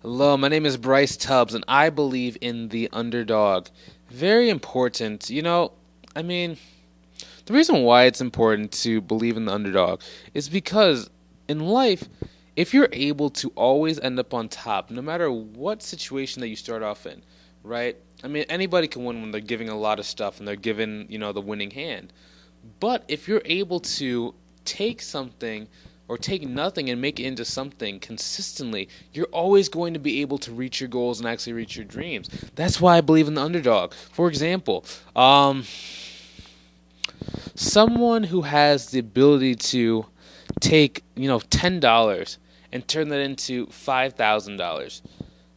Hello, my name is Bryce Tubbs, and I believe in the underdog. Very important. The reason why it's important to believe in the underdog is because in life, if you're able to always end up on top, no matter what situation that you start off in, right? Anybody can win when they're giving a lot of stuff and they're given, the winning hand. But if you're able to take something or take nothing and make it into something consistently, you're always going to be able to reach your goals and actually reach your dreams. That's why I believe in the underdog. For example, someone who has the ability to take, $10 and turn that into $5,000,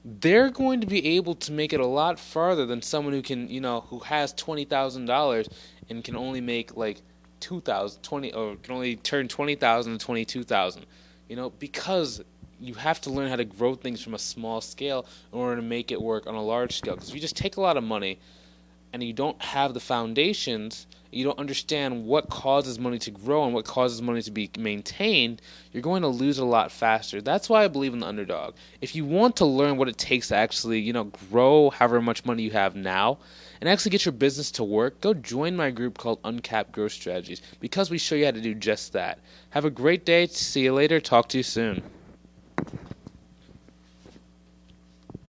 they're going to be able to make it a lot farther than someone who can, who has $20,000 and can only make like 2,000, 20, or can only turn 20,000 to 22,000. Because you have to learn how to grow things from a small scale in order to make it work on a large scale. Because if you just take a lot of money and you don't have the foundations, you don't understand what causes money to grow and what causes money to be maintained, you're going to lose a lot faster. That's why I believe in the underdog. If you want to learn what it takes to actually, grow however much money you have now and actually get your business to work, go join my group called Uncapped Growth Strategies because we show you how to do just that. Have a great day. See you later. Talk to you soon.